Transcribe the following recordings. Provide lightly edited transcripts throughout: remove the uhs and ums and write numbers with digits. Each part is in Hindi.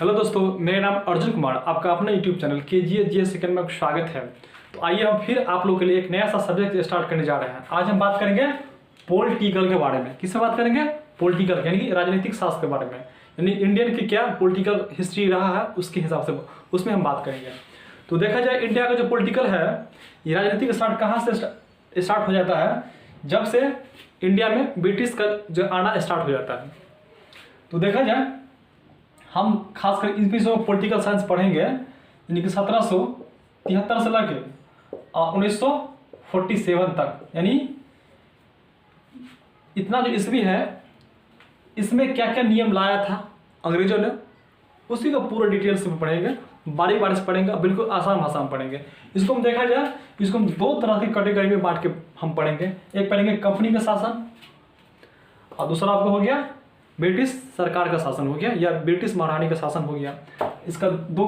हेलो दोस्तों, मेरा नाम अर्जुन कुमार, आपका अपना यूट्यूब चैनल KGS सेकंड में स्वागत है। तो आइए हम फिर आप लोगों के लिए एक नया सा सब्जेक्ट स्टार्ट करने जा रहे हैं। आज हम बात करेंगे पॉलिटिकल के बारे में। किससे बात करेंगे? पॉलिटिकल यानी कि राजनीतिक शास्त्र के बारे में, यानी इंडियन की क्या पॉलिटिकल हिस्ट्री रहा है उसके हिसाब से उसमें हम बात करेंगे। तो देखा जाए इंडिया का जो पॉलिटिकल है, ये राजनीतिक स्टार्ट कहाँ से स्टार्ट हो जाता है? जब से इंडिया में ब्रिटिश का जो आना स्टार्ट हो जाता है। तो देखा जाए हम खासकर इन विषयों में पॉलिटिकल साइंस पढ़ेंगे, यानी कि 1773 से लेके 1947 तक, यानी इतना जो ईस्वी है इसमें क्या क्या नियम लाया था अंग्रेजों ने, उसी का पूरा डिटेल्स में पढ़ेंगे, बारी बारी से पढ़ेंगे, बिल्कुल आसान भाषा में पढ़ेंगे। इसको हम देखा जाए, इसको हम दो तरह की कैटेगरी में बांट के हम पढ़ेंगे। एक पढ़ेंगे कंपनी का शासन और दूसरा आपको हो गया ब्रिटिश सरकार का शासन हो गया या ब्रिटिश महारानी का शासन हो गया। इसका दो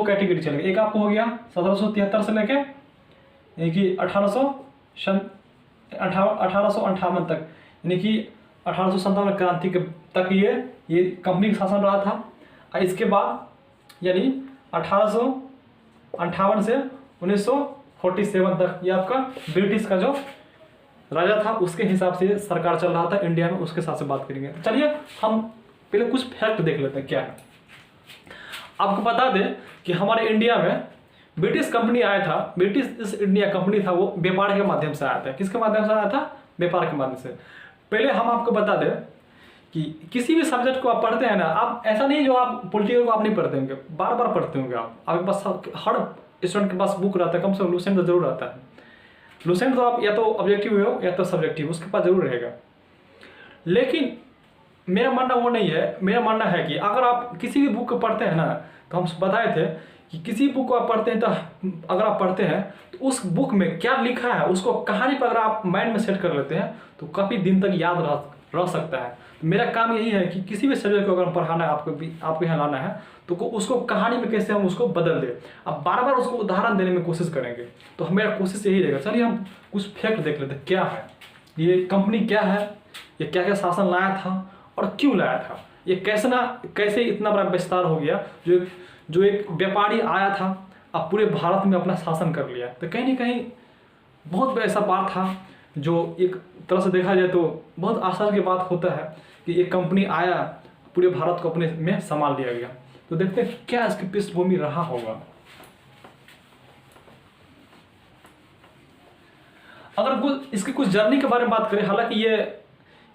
कैटेगरी चलेगा। एक आपको हो गया 1773 से लेके यानी कि 1858 तक, यानी कि 1857 क्रांति के तक ये कंपनी का शासन रहा था। और इसके बाद यानी 1858 से 1947 तक ये आपका ब्रिटिश का जो राजा था उसके हिसाब से सरकार चल रहा था इंडिया में, उसके हिसाब से बात करेंगे। चलिए हम पहले कुछ फैक्ट देख लेते हैं क्या है। आपको बता दें कि हमारे इंडिया में ब्रिटिश कंपनी आया था। ब्रिटिश ईस्ट इंडिया कंपनी था, वो व्यापार के माध्यम से आया था। किसके माध्यम से आया था? व्यापार के माध्यम से। पहले हम आपको बता दें कि किसी भी सब्जेक्ट को आप पढ़ते हैं ना, आप ऐसा नहीं जो आप पॉलिटिकल को आप नहीं पढ़ते होंगे, बार बार पढ़ते होंगे। आपके पास हर स्टूडेंट के पास बुक रहता है, कम से कम लुसेंट तो जरूर रहता है। लुसेंट तो आप या तो ऑब्जेक्टिव हो या तो सब्जेक्टिव, उसके पास जरूर रहेगा। लेकिन मेरा मानना वो नहीं है। मेरा मानना है कि अगर आप किसी भी बुक को पढ़ते हैं ना, तो हम बताए थे कि किसी बुक को आप पढ़ते हैं तो अगर आप पढ़ते हैं तो उस बुक में क्या लिखा है उसको कहानी पर अगर आप माइंड में सेट कर लेते हैं तो काफ़ी दिन तक याद रह सकता है। तो मेरा काम यही है कि किसी भी सब्जेक्ट को अगर पढ़ाना है, आपको यहाँ लाना है, तो उसको कहानी में कैसे हम उसको बदल दें। अब बार बार उसको उदाहरण देने में कोशिश करेंगे, तो मेरा कोशिश यही रहेगा। चलिए हम कुछ फैक्ट देख लेते हैं क्या है ये कंपनी, क्या है ये, क्या क्या शासन लाया था और क्यों लाया था, ये कैसे इतना बड़ा विस्तार हो गया। जो एक व्यापारी आया था अब पूरे भारत में अपना शासन कर लिया। तो कहीं ना कहीं बहुत ऐसा बात था जो एक तरह से देखा जाए तो बहुत आश्चर्य की बात होता है कि एक कंपनी आया, पूरे भारत को अपने में संभाल लिया गया। तो देखते हैं क्या इसकी पृष्ठभूमि रहा होगा। अगर इसकी कुछ जर्नी के बारे में बात करें, हालांकि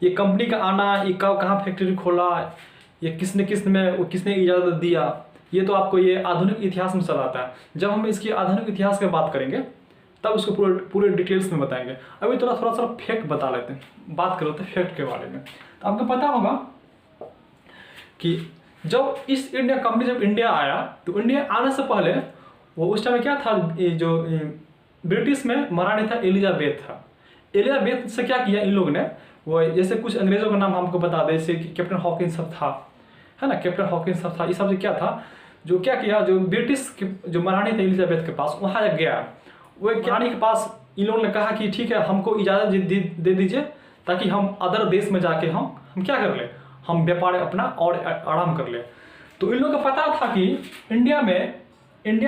ये कंपनी का आना, ये कहाँ फैक्ट्री खोला, ये किसने इजाज़त दिया, ये तो आपको ये आधुनिक इतिहास में चलाता है। जब हम इसकी आधुनिक इतिहास की बात करेंगे तब उसको पूरे डिटेल्स में बताएंगे। अभी थोड़ा सा फैक्ट बता लेते हैं, बात कर लेते हैं फैक्ट के बारे में। तो आपको पता होगा कि जब ईस्ट इंडिया कंपनी जब इंडिया आया, तो इंडिया आने से पहले वो उस टाइम क्या था, जो ब्रिटिश में महारानी था एलिजाबेथ था। एलिजाबेथ से क्या किया इन लोग ने, वो जैसे कुछ अंग्रेजों का नाम हमको बता दें, जैसे कैप्टन हॉकिंस सब था, है ना, कैप्टन हॉकिंस सब था। ये सब क्या था, जो क्या किया, जो ब्रिटिश जो महारानी थी एलिजाबेथ के पास, वहाँ गया। वो रानी के पास इन लोगों ने कहा कि ठीक है, हमको इजाज़त दे दीजिए ताकि हम अदर देश में जाके हम क्या कर ले, हम व्यापार अपना और आराम कर ले। तो इन लोगों को पता था कि इंडिया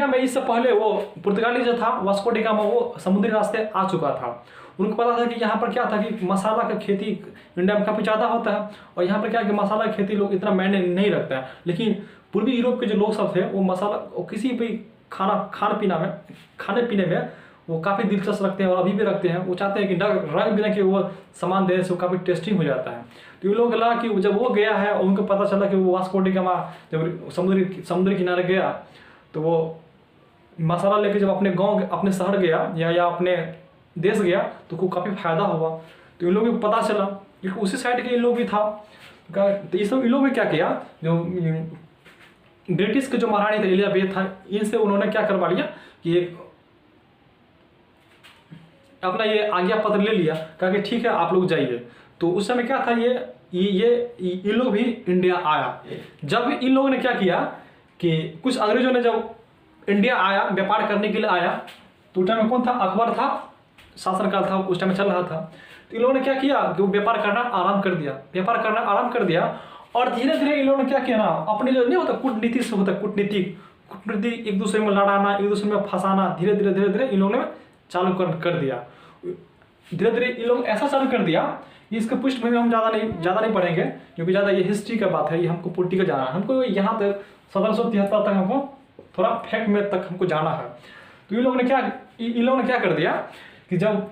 में इससे पहले वो पुर्तगाली जो था वास्को डी गामा, वो समुद्री रास्ते आ चुका था। उनको पता था कि यहाँ पर क्या था कि मसाला का खेती इंडिया में काफ़ी ज़्यादा होता है, और यहाँ पर क्या कि मसाला की खेती लोग इतना मायने नहीं रखता है। लेकिन पूर्वी यूरोप के जो लोग सब थे वो मसाला किसी भी खाने पीने में वो काफ़ी दिलचस्प रखते हैं और अभी भी रखते हैं। वो चाहते हैं कि रंग बिरंग के वो सामान देने से वो काफ़ी टेस्टिंग हो जाता है। तो ये लोग लगा कि जब वो गया है और उनको पता चला कि वो वास्को डी गामा जब समुद्री किनारे गया, तो वो मसाला लेके जब अपने गांव अपने शहर गया या अपने देश गया तो को काफ़ी फायदा हुआ। तो इन लोगों को पता चला, क्योंकि उसी साइड के इन लोग भी था। तो ये सब इन लोग ने क्या किया, जो ब्रिटिश के जो महारानी थे एलिजाबेथ था, इनसे उन्होंने क्या करवा लिया कि अपना ये आज्ञा पत्र ले लिया, कहा कि ठीक है आप लोग जाइए। तो उस समय क्या था, इन लोग भी इंडिया आया। जब इन लोगों ने क्या किया कि कुछ अंग्रेजों ने जब इंडिया आया, व्यापार करने के लिए आया, तो उस टाइम में कौन था, अकबर था, शासनकाल था उस टाइम में चल रहा था। तो इन लोगों ने क्या किया कि वो व्यापार करना आराम कर दिया, और धीरे धीरे इन लोगों ने क्या किया ना, अपने जो नहीं होता कूटनीति से होता, कूटनीति एक दूसरे में लड़ाना, एक दूसरे में फंसाना, धीरे धीरे इन लोगों ने चालू कर दिया। धीरे धीरे इन लोग ऐसा चालू कर दिया, इसके पृष्ठभूमि में हम ज़्यादा नहीं पढ़ेंगे क्योंकि ज़्यादा ये हिस्ट्री का बात है, ये हमको पॉलिटिकल जाना है, हमको यहाँ तक 1773 तक हमको थोड़ा फैक्ट में तक हमको जाना है। तो इन लोगों ने क्या कर दिया कि जब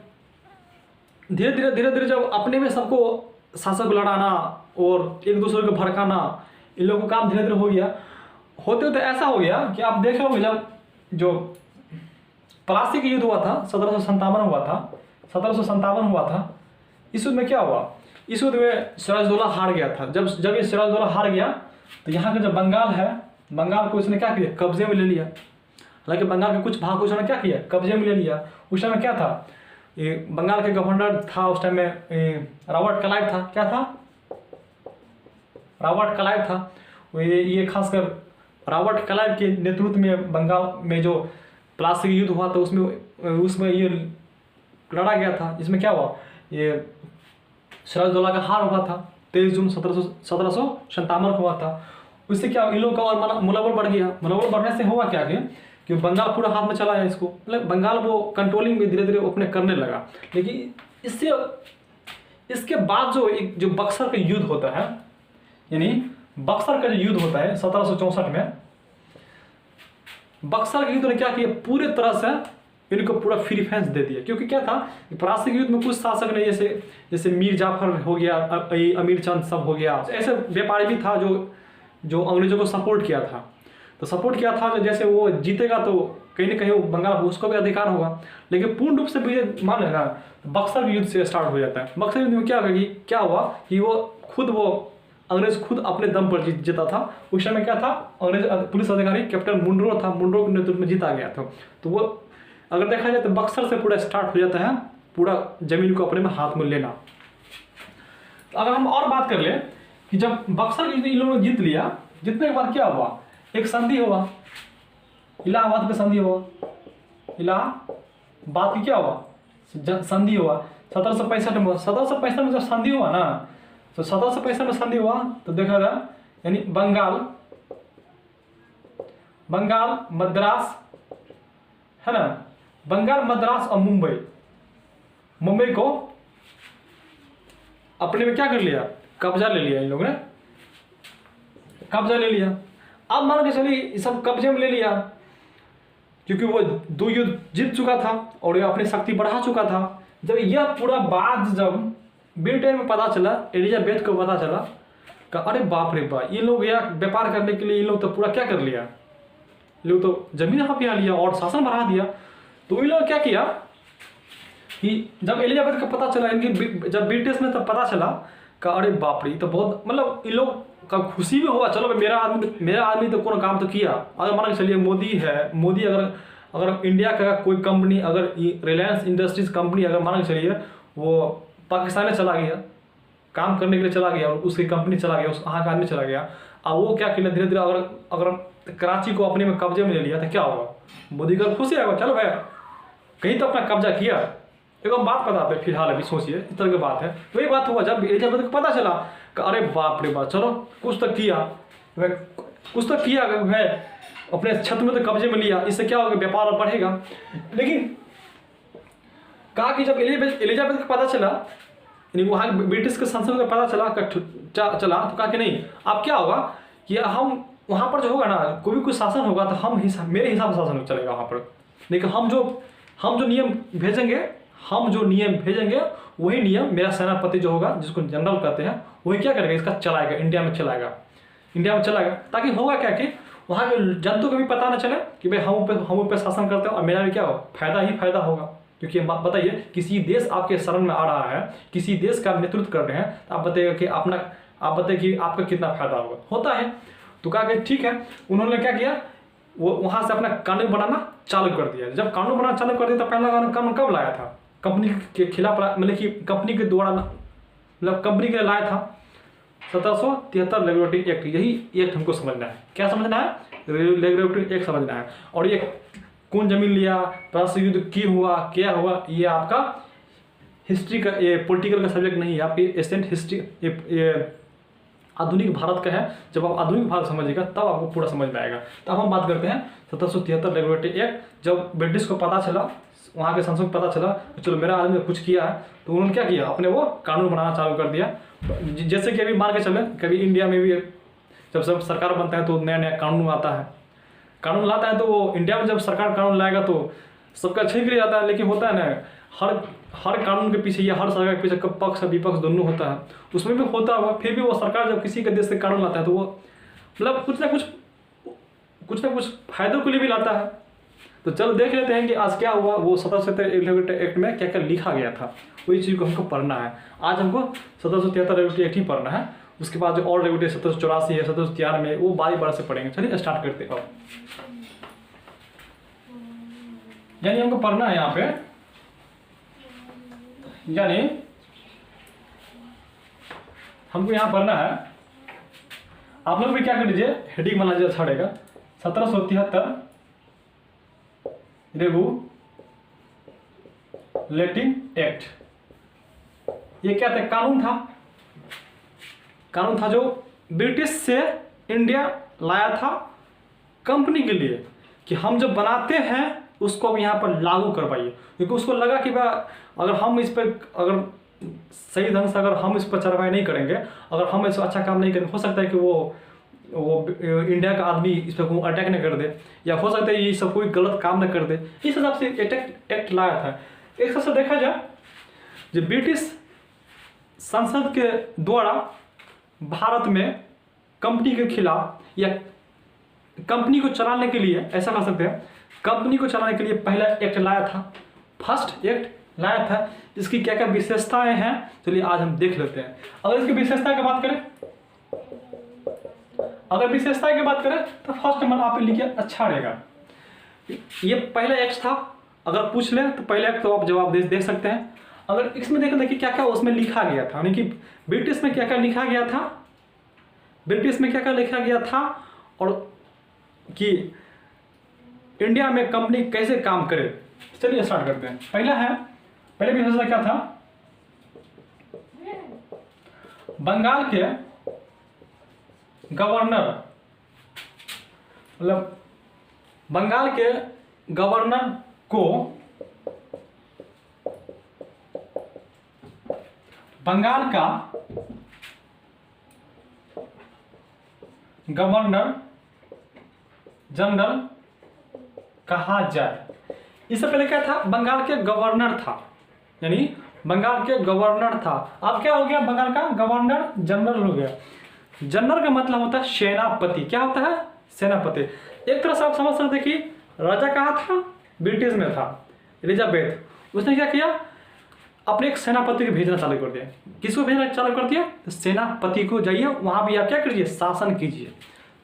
धीरे धीरे जब अपने में सबको शासक लड़ाना और एक दूसरे को भड़काना, इन लोगों का काम धीरे धीरे हो गया। होते होते ऐसा हो गया कि आप देख रहे हो जब जो प्लासी का युद्ध हुआ था 1757 हुआ था। इस युद्ध में क्या हुआ, इस युद्ध में सिराजदौला हार गया था। जब ये सिराजदौला हार गया तो यहाँ का जो बंगाल है, बंगाल को इसने क्या किया, कब्जे में ले लिया। हालांकि बंगाल के कुछ भाग को उसने क्या किया, कब्जे में ले लिया। उस टाइम में क्या था, ये बंगाल के गवर्नर था उस टाइम में रॉबर्ट क्लाइव था। क्या था, रॉबर्ट क्लाइव था। ये खासकर रॉबर्ट क्लाइव के नेतृत्व में बंगाल में जो प्लासी का युद्ध हुआ था उसमें ये लड़ा गया था। इसमें क्या हुआ, ये सिराजदौला का हार हुआ था 23 जून 1757 को हुआ था। उससे क्या इन लोगों का और मनोबल बढ़ गया। मनोबल बढ़ने से हुआ क्या कि बंगाल पूरा हाथ में चला है इसको, मतलब बंगाल वो कंट्रोलिंग में धीरे धीरे अपने करने लगा। लेकिन इसके बाद जो बक्सर का युद्ध होता है, यानी बक्सर का जो युद्ध होता है 1764 में, बक्सर के युद्ध ने क्या किया, पूरे तरह से इनको पूरा फ्री फेंस दे दिया। क्योंकि क्या था, प्लासी के युद्ध में कुछ शासक ने जैसे मीर जाफर हो गया, अमीर चंद सब हो गया, ऐसे व्यापारी भी था जो अंग्रेजों को सपोर्ट किया था। तो सपोर्ट किया था, जैसे वो जीतेगा तो कहीं ना कहीं बंगाल उसको भी अधिकार होगा। लेकिन पूर्ण रूप से विजय मान लेना बक्सर युद्ध से स्टार्ट हो जाता है। बक्सर युद्ध में क्या हुआ कि वो अंग्रेज खुद अपने दम पर जीता था। उस समय क्या था, अंग्रेज पुलिस अधिकारी कैप्टन मुंड्रो था, मुंड्रो के नेतृत्व में जीता गया था। तो वो अगर देखा जाए तो बक्सर से पूरा स्टार्ट हो जाता है, पूरा जमीन को अपने में हाथ में लेना। तो अगर हम और बात कर ले कि जब बक्सर इन लोगों ने जीत लिया, जीतने के बाद क्या हुआ, एक संधि हुआ, इलाहाबाद का संधि हुआ। इलाहाबाद की क्या हुआ, संधि हुआ 1765 में। 1765 में जब संधि हुआ ना, तो 1765 में संधि हुआ तो देखा जाए, यानी बंगाल मद्रास है ना, बंगाल मद्रास और मुंबई को अपने में क्या कर लिया, कब्जा ले लिया। इन लोगों ने कब्जा ले लिया। अब मान के चलिए सब कब्जे में ले लिया, क्योंकि वो 2 युद्ध जीत चुका था और ये अपनी शक्ति बढ़ा चुका था। जब यह पूरा बात जब ब्रिटेन में पता चला, एलिजाबेथ को पता चला कि अरे बाप रे बाप, ये लोग यह व्यापार करने के लिए ये लोग तो पूरा क्या कर लिया, लोग तो जमीन यहाँ पे आ लिया और शासन बढ़ा दिया। तो इन लोगों क्या किया कि जब एलिजाबेथ का पता चला, इनकी जब ब्रिटिश में तब पता चला कि अरे बाप रे, तो बहुत मतलब इन लोग का खुशी भी हुआ, चलो मेरा आदमी तो कोनो काम तो किया। अगर मान के चलिए मोदी अगर इंडिया का कोई कंपनी, अगर रिलायंस इंडस्ट्रीज कंपनी अगर मान के चलिए वो पाकिस्तान में चला गया, काम करने के लिए चला गया और उसकी कंपनी चला गया, वहाँ का आदमी चला गया, अब वो क्या किया धीरे धीरे अगर कराची को अपने में कब्जे में ले लिया तो क्या होगा, मोदी का खुशी आएगा, चलो भाई कहीं तो अपना कब्जा किया। एक बात बताते हैं फिलहाल, अभी सोचिए इस तरह की बात है। तो ये बात हुआ जब एलिजाबेथ को पता चला कि अरे बाप रे बाप, चलो कुछ तो किया है, अपने छत में तो कब्जे में लिया, इससे क्या होगा, व्यापार बढ़ेगा। लेकिन कहा कि जब एलिजाबेथ को पता चला, यानी वहाँ ब्रिटिश के संसद को पता चला तो कहा कि नहीं, अब क्या होगा कि हम वहाँ पर जो होगा ना, कोई भी कुछ शासन होगा तो मेरे हिसाब से शासन चलेगा वहाँ पर। लेकिन हम जो नियम भेजेंगे वही नियम मेरा सेनापति जो होगा, जिसको जनरल कहते हैं, वही क्या करेगा, इसका चलाएगा, इंडिया में चलाएगा। ताकि होगा क्या कि वहाँ के जनता को भी पता न चले कि भाई हम पे शासन करते हैं और मेरा भी क्या हो, फायदा होगा। क्योंकि बताइए, किसी देश आपके शरण में आ रहा है, किसी देश का नेतृत्व कर रहे हैं, तो आप बताइए कि आपका कितना फायदा होता है। तो कहा कि ठीक है, उन्होंने क्या किया, वो वहाँ से अपना कानून बनाना चालू कर दिया। जब कानून बनाना चालू कर दिया तो पहला कानून कब लाया था, कंपनी के खिलाफ, मतलब कि कंपनी के द्वारा, मतलब कंपनी के लिए लाया था 1773 रेगुलेटरी एक्ट। यही एक्ट हमको समझना है। क्या समझना है, रेगुलेटरी एक्ट समझना है। और ये कौन जमीन लिया, प्लासी युद्ध क्यों हुआ, क्या हुआ, ये आपका हिस्ट्री का, ये पॉलिटिकल का सब्जेक्ट नहीं है, आपकी एसेंट हिस्ट्री, ये आधुनिक भारत का है। जब आप आधुनिक भारत समझिएगा तब आपको पूरा समझ में आएगा। तो अब हम बात करते हैं 1773 रेगुलेटरी एक्ट। जब ब्रिटिश को पता चला, वहाँ के संसद को पता चला कि चलो मेरा आदमी ने कुछ किया है, तो उन्होंने क्या किया, अपने वो कानून बनाना चालू कर दिया। जैसे कि अभी मान के चले, कभी इंडिया में भी जब सब सरकार बनता है तो नया नया कानून आता है, कानून लाता है। तो वो इंडिया में जब सरकार कानून लाएगा तो सबका अच्छे के लिए जाता है, लेकिन होता है ना हर कानून के पीछे या हर सरकार के पीछे पक्ष और विपक्ष दोनों होता है, उसमें भी होता हुआ फिर भी वो सरकार जब किसी के देश से कानून लाता है तो वो मतलब कुछ ना कुछ फायदों के लिए भी लाता है। तो चलो देख लेते हैं कि आज क्या हुआ, वो 1773 रेगुलेटरी एक्ट में क्या क्या लिखा गया था, वही चीज़ को हमको पढ़ना है। आज हमको 1773 रेगुलेटरी एक्ट ही पढ़ना है। उसके बाद जो और रेगुलेटरी 1784 है, 1773 में, वो बारी बारी से पढ़ेंगे। चलिए स्टार्ट करते हैं। यानी हमको पढ़ना है यहाँ पे, यानी हमको यहाँ पढ़ना है। आप लोग भी क्या कर लीजिए, हेडिंग बना लीजिए, अच्छा रहेगा। 1773 रेगुलेटिंग एक्ट, ये क्या था, कानून था जो ब्रिटिश से इंडिया लाया था कंपनी के लिए, कि हम जब बनाते हैं उसको अब यहाँ पर लागू करवाइए। क्योंकि उसको लगा कि अगर हम इस पर सही ढंग से अगर हम इस पर कार्रवाई नहीं करेंगे, अगर हम इसको अच्छा काम नहीं करेंगे, हो सकता है कि वो इंडिया का आदमी इस पर कोई अटैक न कर दे, या हो सकता है ये सब कोई गलत काम न कर दे। इस हिसाब से एक्ट लाया था। एक हिसाब से देखा जाए, जो ब्रिटिश संसद के द्वारा भारत में कंपनी के खिलाफ या कंपनी को चलाने के लिए, ऐसा कह सकते हैं, कंपनी को चलाने के लिए पहला एक्ट लाया था, फर्स्ट एक्ट लाया था। इसकी क्या क्या विशेषताएं हैं, चलिए आज हम देख लेते हैं। अगर इसकी विशेषता की बात करें, तो फर्स्ट नंबर आप लिखिए, अच्छा रहेगा। ये पहला एक्ट था, अगर पूछ ले तो पहले एक्ट तो आप जवाब देख सकते हैं। अगर इसमें देखिए क्या क्या उसमें लिखा गया था, यानी कि ब्रिटिश में क्या क्या लिखा गया था, और कि इंडिया में कंपनी कैसे काम करे। चलिए स्टार्ट करते हैं। पहले विशेषता क्या था, बंगाल के गवर्नर, मतलब बंगाल के गवर्नर को बंगाल का गवर्नर जनरल कहा जाए। इससे पहले क्या था, बंगाल के गवर्नर था, यानी बंगाल के गवर्नर था। अब क्या हो गया, बंगाल का गवर्नर जनरल हो गया। जनरल का मतलब होता है सेनापति। क्या होता है, सेनापति। एक तरह से आप समझ सकते कि राजा कहाँ था, ब्रिटिश में था, एलिजाबेथ। उसने क्या किया, अपने एक सेनापति को भेजना चालू कर दिया। किसको भेजना चालू कर दिया, तो सेनापति को, जाइए वहां भी आप क्या करिए, शासन कीजिए।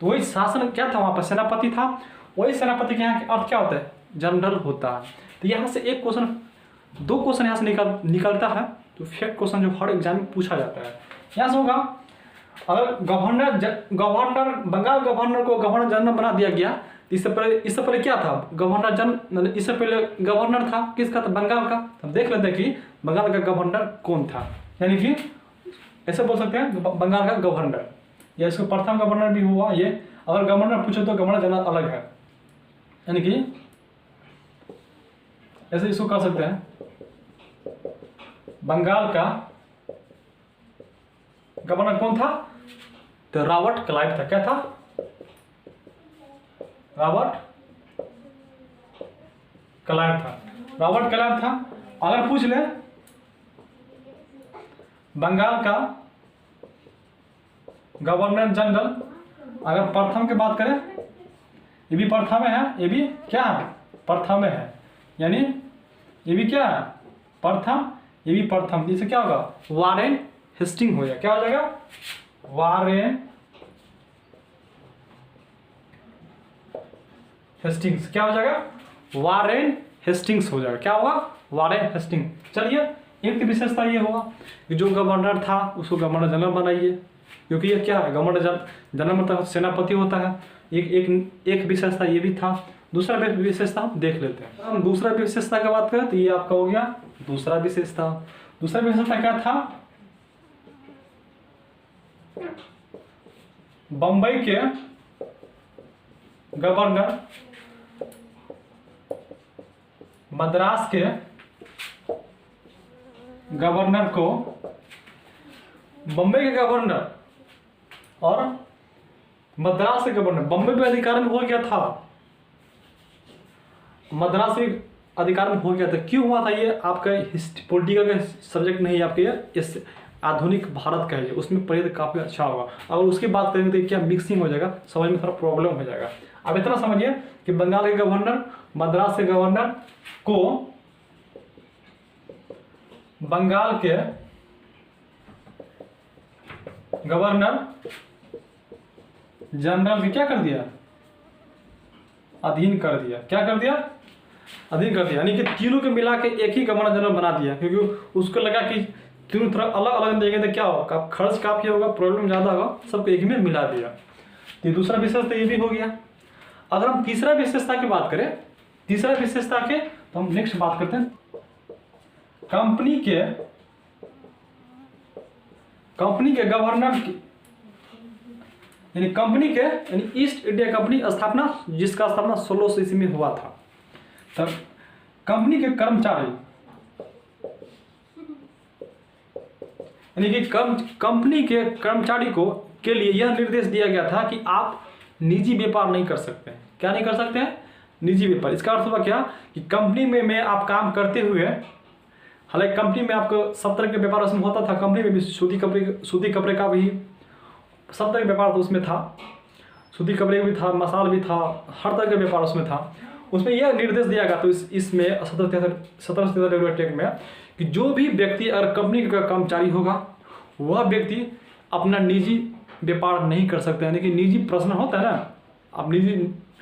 तो वही शासन क्या था, वहां पर सेनापति था। वही सेनापति के यहाँ अर्थ क्या होता है, जनरल होता है। तो यहाँ से एक क्वेश्चन, दो क्वेश्चन यहाँ से निकलता है। तो फेक क्वेश्चन जो हर एग्जाम में पूछा जाता है, यहाँ से होगा, अगर गवर्नर बंगाल गवर्नर को गवर्नर जनरल बना दिया गया, इससे पहले क्या था, गवर्नर जनरल, इससे पहले गवर्नर था किसका, था बंगाल का। हम देख लेते हैं कि बंगाल का गवर्नर कौन था। यानी कि ऐसे बोल सकते हैं बंगाल का गवर्नर, या इसको प्रथम गवर्नर भी हुआ। ये अगर गवर्नर पूछो तो गवर्नर जनरल अलग है, यानी कि ऐसे इसको कर सकते हैं, बंगाल का गवर्नर कौन था, तो रॉबर्ट क्लाइव था। क्या था, रॉबर्ट क्लाइव था। अगर पूछ ले बंगाल का गवर्नर जनरल, अगर प्रथम की बात करें, ये भी प्रथम है, ये भी क्या है, प्रथम है, यानी ये भी क्या है, प्रथम, ये भी प्रथम। इससे क्या होगा, वारेन हेस्टिंग हो जाएगा। क्या हो जाएगा, वारेन हेस्टिंग्स। क्या हो जाएगा, वारेन हेस्टिंग्स हो जाएगा। क्या होगा, वारेन हेस्टिंग। चलिए, एक विशेषता ये होगा कि जो गवर्नर था उसको गवर्नर जनरल बनाइए, क्योंकि ये क्या है, गवर्नर जनरल मतलब सेनापति होता है। एक विशेषता ये भी था। दूसरा विशेषता हम देख लेते हैं। हम दूसरा विशेषता की बात करें तो ये आपका हो गया दूसरा विशेषता। दूसरा विशेषता क्या था, बंबई के गवर्नर, मद्रास के गवर्नर को, बंबई के गवर्नर और मद्रास के गवर्नर, बंबई में अधिकार में हो गया था, मद्रास के अधिकार में हो गया था। क्यों हुआ था ये आपका पॉलिटिकल का सब्जेक्ट नहीं है आपके, इस आधुनिक भारत का है, उसमें पढ़िए तो काफ़ी अच्छा होगा। अगर उसकी बात करेंगे तो क्या मिक्सिंग हो जाएगा, समझ में थोड़ा प्रॉब्लम हो जाएगा। अब इतना समझिए कि बंगाल के गवर्नर, मद्रास के गवर्नर को बंगाल के गवर्नर जनरल ने क्या कर दिया, अधीन कर दिया। क्या कर दिया, अधीन कर दिया। यानी कि तीनों के मिला के एक ही गवर्नर जनरल बना दिया, क्योंकि उसको लगा कि तीनों तरह अलग अलग देंगे तो क्या होगा, खर्च काफी होगा, प्रॉब्लम ज्यादा होगा, सबको एक ही में मिला दिया। तो दूसरा विशेषता ये भी हो गया। अगर हम तीसरा विशेषता की बात करें, तीसरा विशेषता के तो हम नेक्स्ट बात करते हैं कंपनी के गवर्नर की, यानी कंपनी के, यानी ईस्ट इंडिया कंपनी स्थापना, जिसका स्थापना 1600 ईस्वी में हुआ था। तब कंपनी के कर्मचारी, यानी कि कंपनी के कर्मचारी को के लिए यह निर्देश दिया गया था कि आप निजी व्यापार नहीं कर सकते हैं। क्या नहीं कर सकते हैं, निजी व्यापार। इसका अर्थ हुआ क्या कि कंपनी में आप काम करते हुए, हालांकि कंपनी में आपको सब तरह के व्यापार उसमें होता था, कंपनी में भी सूती कपड़े का भी सब तरह का व्यापार तो उसमें था, सूती कपड़े का भी था, मसाल भी था, हर तरह का व्यापार उसमें था। उसमें यह निर्देश दिया गया तो इसमें 1773 रेगुलेटरी एक्ट में कि जो भी व्यक्ति अगर कंपनी का कर्मचारी होगा वह व्यक्ति अपना निजी व्यापार नहीं कर सकते, यानी कि निजी प्रश्न होता है ना, आप निजी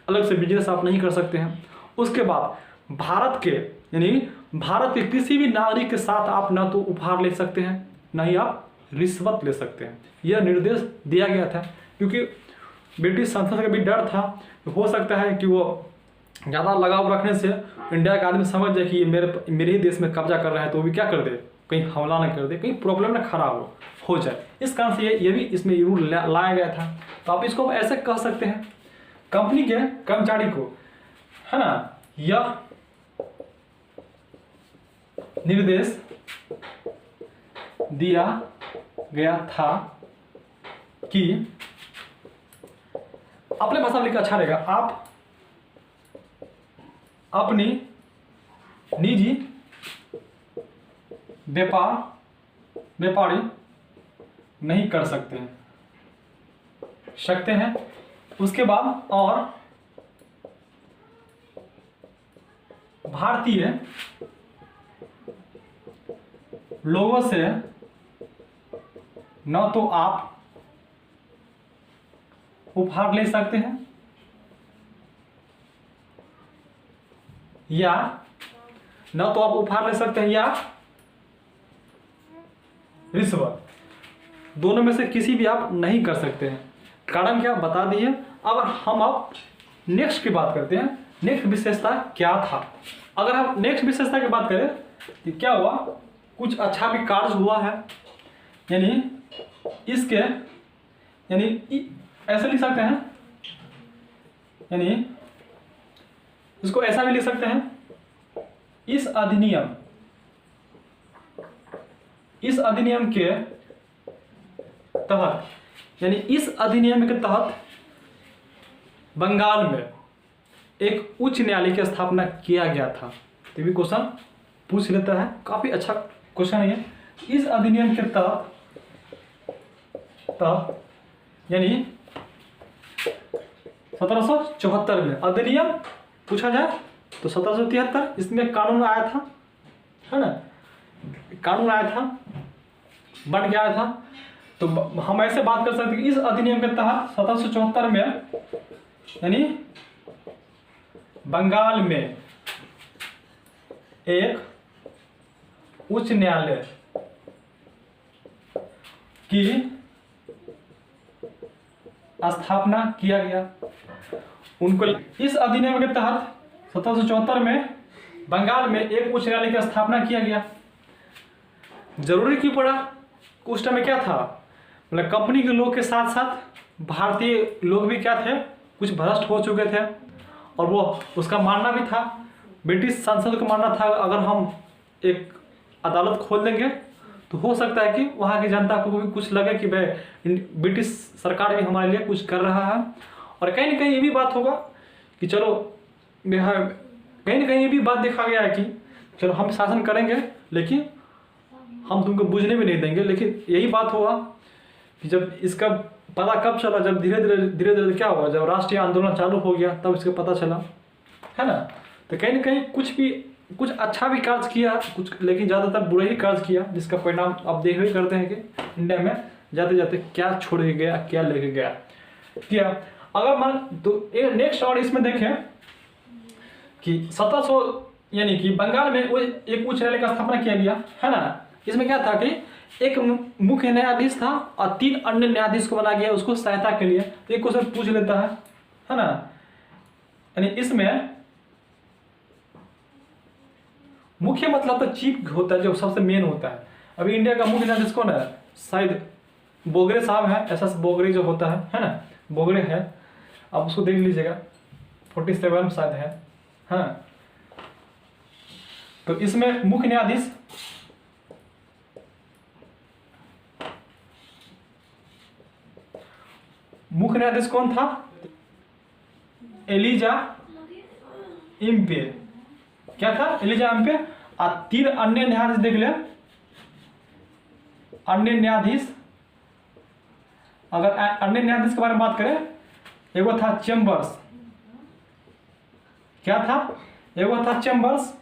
अलग से बिजनेस आप नहीं कर सकते हैं। उसके बाद भारत के किसी भी नागरिक के साथ आप ना तो उपहार ले सकते हैं, ना ही आप रिश्वत ले सकते हैं। यह निर्देश दिया गया था क्योंकि ब्रिटिश संसद का भी डर था, हो सकता है कि वो ज़्यादा लगाव रखने से इंडिया का आदमी समझ जाए कि मेरे ही देश में कब्जा कर रहा है, तो वो भी क्या कर दे, कहीं हमला ना कर दे, कहीं प्रॉब्लम ना खराब हो जाए। इस कारण से ये भी इसमें रूल लाया गया था। तो आप इसको ऐसे कह सकते हैं, कंपनी के कर्मचारी को, है ना, यह निर्देश दिया गया था कि अपने भाषा में लिखा अच्छा रहेगा, आप अपनी निजी व्यापारी नहीं कर सकते हैं। उसके बाद और भारतीय लोगों से न तो आप उपहार ले सकते हैं या न तो आप उपहार ले सकते हैं या रिश्वत, दोनों में से किसी भी आप नहीं कर सकते हैं। कारण क्या बता दिए। अब हम अब नेक्स्ट की बात करते हैं, नेक्स्ट विशेषता क्या था। अगर हम नेक्स्ट विशेषता की बात करें तो क्या हुआ, कुछ अच्छा भी कार्य हुआ है, यानी इसके, यानी ऐसे लिख सकते हैं, यानी इसको ऐसा भी लिख सकते हैं, इस अधिनियम के तहत, यानी इस अधिनियम के तहत बंगाल में एक उच्च न्यायालय की स्थापना किया गया था। तो भी क्वेश्चन पूछ लेता है, काफी अच्छा क्वेश्चन है। इस अधिनियम के तहत यानी 1774 में अधिनियम पूछा जाए तो 1773 इसमें कानून आया था, है ना, कानून आया था, बन गया था। तो हम ऐसे बात कर सकते हैं कि इस अधिनियम के तहत 1774 में यानी बंगाल में एक उच्च न्यायालय की स्थापना किया गया। उनको इस अधिनियम के तहत 1774 में बंगाल में एक उच्च न्यायालय की स्थापना किया गया। जरूरी क्यों पड़ा, उस टाइम में क्या था, मतलब कंपनी के लोग के साथ साथ भारतीय लोग भी क्या थे, कुछ भ्रष्ट हो चुके थे, और वो उसका मानना भी था, ब्रिटिश सांसद को मानना था अगर हम एक अदालत खोल देंगे तो हो सकता है कि वहाँ की जनता को भी कुछ लगे कि भाई ब्रिटिश सरकार भी हमारे लिए कुछ कर रहा है। और कहीं ना कहीं ये भी बात होगा कि चलो कहीं ना कहीं ये भी बात देखा गया है कि चलो हम शासन करेंगे लेकिन हम तुमको बुझने भी नहीं देंगे। लेकिन यही बात हुआ कि जब इसका पता कब चला, जब धीरे धीरे क्या हुआ, जब राष्ट्रीय आंदोलन चालू हो गया तब इसका पता चला, है ना। तो कहीं ना कहीं कुछ अच्छा भी कार्य किया, कुछ लेकिन ज़्यादातर बुरे ही कार्य किया, जिसका परिणाम आप देख ही करते हैं कि इंडिया में जाते जाते क्या छोड़ के गया, क्या लेके गया क्या। अगर मान तो नेक्स्ट और इसमें देखें कि 1700 यानी कि बंगाल में वो एक उच्च न्यायालय का स्थापना किया गया, है ना। इसमें क्या था कि एक मुख्य न्यायाधीश था और 3 अन्य न्यायाधीश को बनाया गया उसको सहायता के लिए। तो एक क्वेश्चन पूछ लेता है ना। यानी इसमें मुख्य मतलब तो चीफ होता है, जो सबसे मेन होता है। अभी इंडिया का मुख्य न्यायाधीश कौन है, शायद बोगरे साहब है, SS बोगरे जो होता है ना, बोगरे है। आप उसको देख लीजिएगा, 47 शायद है, हाँ। तो इसमें मुख्य न्यायाधीश कौन था, एलिजा इम्पे। क्या था, एलिजा इम्पे। और 3 अन्य न्यायाधीश देख ले, अन्य न्यायाधीश। अगर अन्य न्यायाधीश के बारे में बात करें, एगो था चेम्बर्स। क्या था, एगो था चेम्बर्स,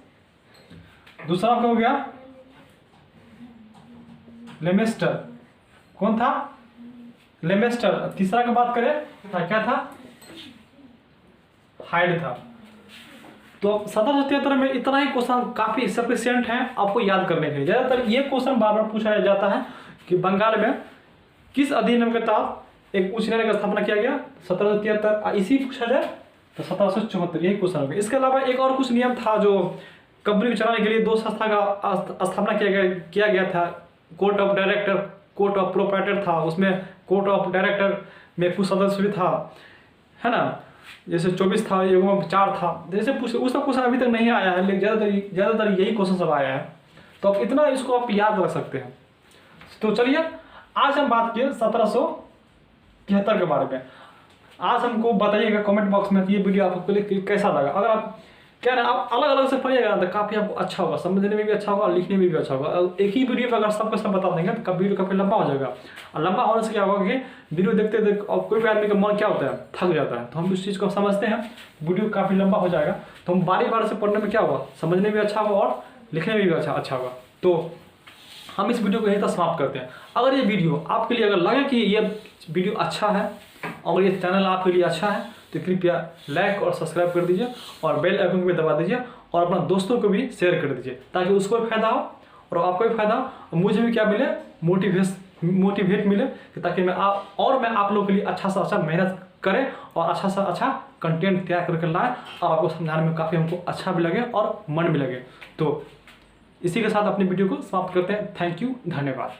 दूसरा क्या हो गया, लेमेस्टर। कौन था, लेमेस्टर। तीसरा की बात करें था, क्या था, हाइड था। तो 1773 में इतना ही क्वेश्चन काफी सफिशिएंट है आपको याद करने के लिए। ज्यादातर ये क्वेश्चन बार बार पूछा जाता है कि बंगाल में किस अधिनियम के तहत एक उच्च न्यायालय का स्थापना किया गया, 1773। इसी पूछा जाए तो 1774, यही क्वेश्चन हो गया। इसके अलावा एक और कुछ नियम था जो कंपनी को चलाने के लिए 2 संस्था का स्थापना किया गया था। Court of director, court of proprietor था। उसमें कोर्ट ऑफ डायरेक्टर में कुछ सदस्य भी था, है ना। जैसे 24 था, एगो में 4 था। जैसे उसका क्वेश्चन अभी तक नहीं आया है, लेकिन ज़्यादातर यही क्वेश्चन सब आया है। तो अब इतना इसको आप याद रख सकते हैं। तो चलिए आज हम बात किए 1773 के बारे में। आज हमको बताइएगा कमेंट बॉक्स में कि ये वीडियो आपको कैसा लगा। अगर आप क्या ना आप अलग अलग से पढ़िएगा ना तो काफ़ी आपको अच्छा होगा, समझने में भी अच्छा होगा और लिखने में भी अच्छा होगा। एक ही वीडियो में अगर सबको सब बता देंगे तो वीडियो काफ़ी लंबा हो जाएगा। और लंबा होने से क्या होगा कि वीडियो देखते देखते और कोई भी आदमी का मन क्या होता है, थक जाता है। तो हम इस चीज़ को समझते हैं, वीडियो काफ़ी लंबा हो जाएगा तो हम बारी बारी से पढ़ने में क्या होगा, समझने में भी अच्छा होगा और लिखने में भी अच्छा होगा। तो हम इस वीडियो को यहीं तक समाप्त करते हैं। अगर ये वीडियो आपके लिए अगर लगे कि ये वीडियो अच्छा है और ये चैनल आपके लिए अच्छा है तो कृपया लाइक और सब्सक्राइब कर दीजिए और बेल आइकन को भी दबा दीजिए और अपना दोस्तों को भी शेयर कर दीजिए ताकि उसको भी फायदा हो और आपको भी फायदा हो और मुझे भी क्या मिले, मोटिवेट मिले कि ताकि मैं आप लोगों के लिए अच्छा से अच्छा मेहनत करें और अच्छा से अच्छा कंटेंट तैयार करके लाए और आपको समझाने में काफ़ी हमको अच्छा भी लगे और मन भी लगे। तो इसी के साथ अपनी वीडियो को समाप्त करते हैं। थैंक यू, धन्यवाद।